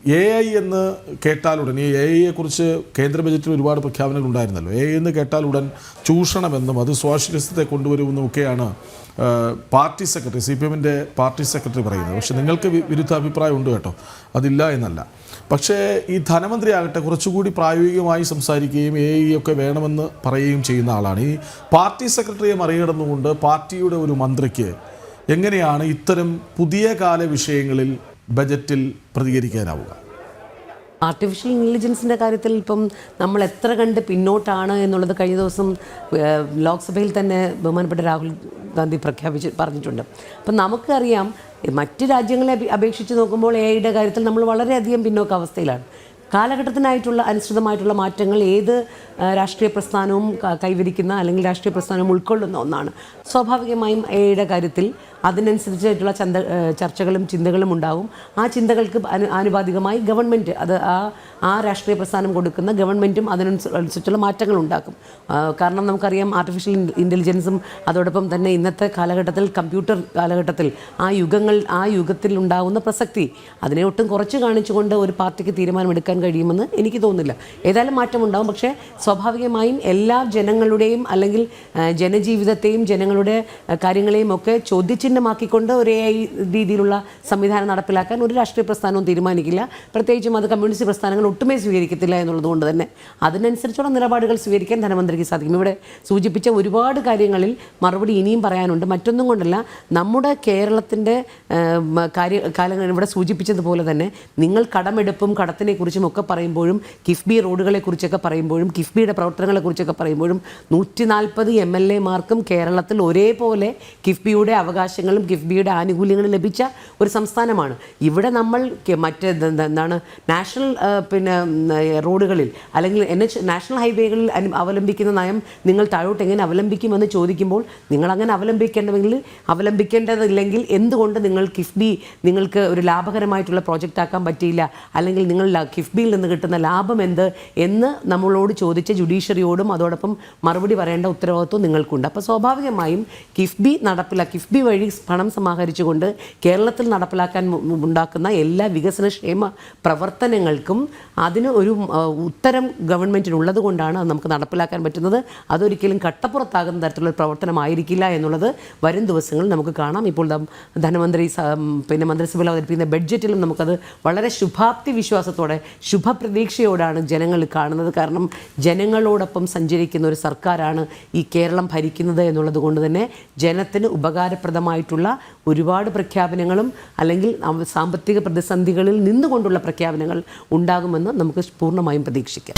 AI എന്ന് കേട്ടാലുടൻ ഈ AI കുറിച്ച് കേന്ദ്ര ബജറ്റിൽ ഒരുപാട് പ്രഖ്യാപനങ്ങൾ ഉണ്ടായിരുന്നല്ലോ. AI എന്ന് കേട്ടാലുടൻ ചൂഷണമെന്നും അത് സോഷ്യലിസത്തെ കൊണ്ടുവരുമെന്നും ഒക്കെയാണ് പാർട്ടി സെക്രട്ടറി CPMൻ്റെ പാർട്ടി സെക്രട്ടറി പറയുന്നത്. പക്ഷേ നിങ്ങൾക്ക് വിരുദ്ധ അഭിപ്രായം ഉണ്ട് കേട്ടോ, അതില്ല എന്നല്ല. പക്ഷേ ഈ ധനമന്ത്രി ആകട്ടെ കുറച്ചുകൂടി പ്രായോഗികമായി സംസാരിക്കുകയും AI ഒക്കെ വേണമെന്ന് പറയുകയും ചെയ്യുന്ന ആളാണ്. ഈ പാർട്ടി സെക്രട്ടറിയെ മറികടന്നുകൊണ്ട് പാർട്ടിയുടെ ഒരു മന്ത്രിക്ക് എങ്ങനെയാണ് ഇത്തരം പുതിയ കാല വിഷയങ്ങളിൽ ബജറ്റിൽ പ്രതികരിക്കാനാവുക? ആർട്ടിഫിഷ്യൽ ഇൻ്റലിജൻസിൻ്റെ കാര്യത്തിൽ ഇപ്പം നമ്മൾ എത്ര കണ്ട് പിന്നോട്ടാണ് എന്നുള്ളത് കഴിഞ്ഞ ദിവസം ലോക്സഭയിൽ തന്നെ ബഹുമാനപ്പെട്ട രാഹുൽ ഗാന്ധി പറഞ്ഞിട്ടുണ്ട്. അപ്പം നമുക്കറിയാം മറ്റ് രാജ്യങ്ങളെ അപേക്ഷിച്ച് നോക്കുമ്പോൾ AI കാര്യത്തിൽ നമ്മൾ വളരെയധികം പിന്നോക്കാവസ്ഥയിലാണ്. കാലഘട്ടത്തിനായിട്ടുള്ള അനുസൃതമായിട്ടുള്ള മാറ്റങ്ങൾ ഏത് രാഷ്ട്രീയ പ്രസ്ഥാനവും കൈവരിക്കുന്ന അല്ലെങ്കിൽ രാഷ്ട്രീയ പ്രസ്ഥാനവും ഉൾക്കൊള്ളുന്ന ഒന്നാണ്. സ്വാഭാവികമായും AI കാര്യത്തിൽ അതിനനുസരിച്ചായിട്ടുള്ള ചർച്ചകളും ചിന്തകളും ഉണ്ടാവും. ആ ചിന്തകൾക്ക് ആനുപാതികമായി ഗവൺമെൻറ് ആ രാഷ്ട്രീയ പ്രസ്ഥാനം കൊടുക്കുന്ന ഗവൺമെൻറ്റും അതിനനുസരിച്ചുള്ള മാറ്റങ്ങൾ ഉണ്ടാക്കും. കാരണം നമുക്കറിയാം ആർട്ടിഫിഷ്യൽ ഇൻ്റലിജൻസും അതോടൊപ്പം തന്നെ ഇന്നത്തെ കാലഘട്ടത്തിൽ കമ്പ്യൂട്ടർ കാലഘട്ടത്തിൽ ആ യുഗത്തിൽ ഉണ്ടാകുന്ന പ്രസക്തി അതിനെ ഒട്ടും കുറച്ച് കാണിച്ചുകൊണ്ട് ഒരു പാർട്ടിക്ക് തീരുമാനമെടുക്കാൻ കഴിയുമെന്ന് എനിക്ക് തോന്നുന്നില്ല. ഏതായാലും മാറ്റമുണ്ടാകും. പക്ഷേ സ്വാഭാവികമായും എല്ലാ ജനങ്ങളുടെയും അല്ലെങ്കിൽ ജനജീവിതത്തെയും ജനങ്ങളുടെ കാര്യങ്ങളെയും ഒക്കെ ചോദ്യചിഹ്നമാക്കിക്കൊണ്ട് ഒരേ രീതിയിലുള്ള സംവിധാനം നടപ്പിലാക്കാൻ ഒരു രാഷ്ട്രീയ പ്രസ്ഥാനവും തീരുമാനിക്കില്ല. പ്രത്യേകിച്ചും അത് കമ്മ്യൂണിസ്റ്റ് പ്രസ്ഥാനങ്ങൾ ഒട്ടുമേ സ്വീകരിക്കത്തില്ല എന്നുള്ളതുകൊണ്ട് തന്നെ അതിനനുസരിച്ചുള്ള നിലപാടുകൾ സ്വീകരിക്കാൻ ധനമന്ത്രിക്ക് സാധിക്കും. ഇവിടെ സൂചിപ്പിച്ച ഒരുപാട് കാര്യങ്ങളിൽ മറുപടി ഇനിയും പറയാനുണ്ട്. മറ്റൊന്നും കൊണ്ടല്ല, നമ്മുടെ കേരളത്തിൻ്റെ കാലങ്ങൾ ഇവിടെ സൂചിപ്പിച്ചതുപോലെ തന്നെ നിങ്ങൾ കടമെടുപ്പും കടത്തിനെക്കുറിച്ചും ഒക്കെ പറയുമ്പോഴും കിഫ്ബി റോഡുകളെക്കുറിച്ചൊക്കെ പറയുമ്പോഴും കിഫ്ബിയുടെ പ്രവർത്തനങ്ങളെക്കുറിച്ചൊക്കെ പറയുമ്പോഴും 140 MLA-മാർക്കും കേരളത്തിൽ ഒരേപോലെ കിഫ്ബിയുടെ അവകാശങ്ങളും കിഫ്ബിയുടെ ആനുകൂല്യങ്ങളും ലഭിച്ച ഒരു സംസ്ഥാനമാണ്. ഇവിടെ നമ്മൾ എന്താണ് നാഷണൽ റോഡുകളിൽ അല്ലെങ്കിൽ നാഷണൽ ഹൈവേകളിൽ അവലംബിക്കുന്ന നയം നിങ്ങൾ താഴോട്ട് എങ്ങനെ അവലംബിക്കുമെന്ന് ചോദിക്കുമ്പോൾ നിങ്ങളങ്ങനെ അവലംബിക്കേണ്ടതില്ലെങ്കിൽ എന്തുകൊണ്ട് നിങ്ങൾ കിഫ്ബി നിങ്ങൾക്ക് ഒരു ലാഭകരമായിട്ടുള്ള പ്രോജക്റ്റ് ആക്കാൻ പറ്റിയില്ല, അല്ലെങ്കിൽ നിങ്ങൾ കിഫ്ബിയിൽ നിന്ന് കിട്ടുന്ന ലാഭം എന്ത് എന്ന് നമ്മളോട് ചോദിച്ച ജുഡീഷ്യറിയോടും അതോടൊപ്പം മറുപടി പറയേണ്ട ഉത്തരവാദിത്വം നിങ്ങൾക്കുണ്ട്. അപ്പോൾ സ്വാഭാവികമായും കിഫ്ബി വഴി പണം സമാഹരിച്ചുകൊണ്ട് കേരളത്തിൽ നടപ്പിലാക്കാൻ ഉണ്ടാക്കുന്ന എല്ലാ വികസനക്ഷേമ പ്രവർത്തനങ്ങൾക്കും അതിന് ഒരു ഉത്തരം ഗവൺമെൻറ്റിനുള്ളത് കൊണ്ടാണ് അത് നമുക്ക് നടപ്പിലാക്കാൻ പറ്റുന്നത്. അതൊരിക്കലും കട്ടപ്പുറത്താകുന്ന തരത്തിലുള്ള പ്രവർത്തനമായിരിക്കില്ല എന്നുള്ളത് വരും ദിവസങ്ങളിൽ നമുക്ക് കാണാം. ഇപ്പോൾ ധനമന്ത്രി മന്ത്രിസഭയിൽ അവതരിപ്പിക്കുന്ന ബഡ്ജറ്റിലും നമുക്കത് വളരെ ശുഭാപ്തി വിശ്വാസത്തോടെ ശുഭപ്രതീക്ഷയോടാണ് ജനങ്ങൾ കാണുന്നത്. കാരണം ജനങ്ങളോടൊപ്പം സഞ്ചരിക്കുന്ന ഒരു സർക്കാരാണ് ഈ കേരളം ഭരിക്കുന്നത് എന്നുള്ളത് കൊണ്ട് തന്നെ ജനത്തിന് ഉപകാരപ്രദമായിട്ടുള്ള ഒരുപാട് പ്രഖ്യാപനങ്ങളും അല്ലെങ്കിൽ സാമ്പത്തിക പ്രതിസന്ധികളിൽ നിന്നുകൊണ്ടുള്ള പ്രഖ്യാപനങ്ങൾ ഉണ്ടാകുമെന്ന് നമുക്ക് പൂർണ്ണമായും പ്രതീക്ഷിക്കാം.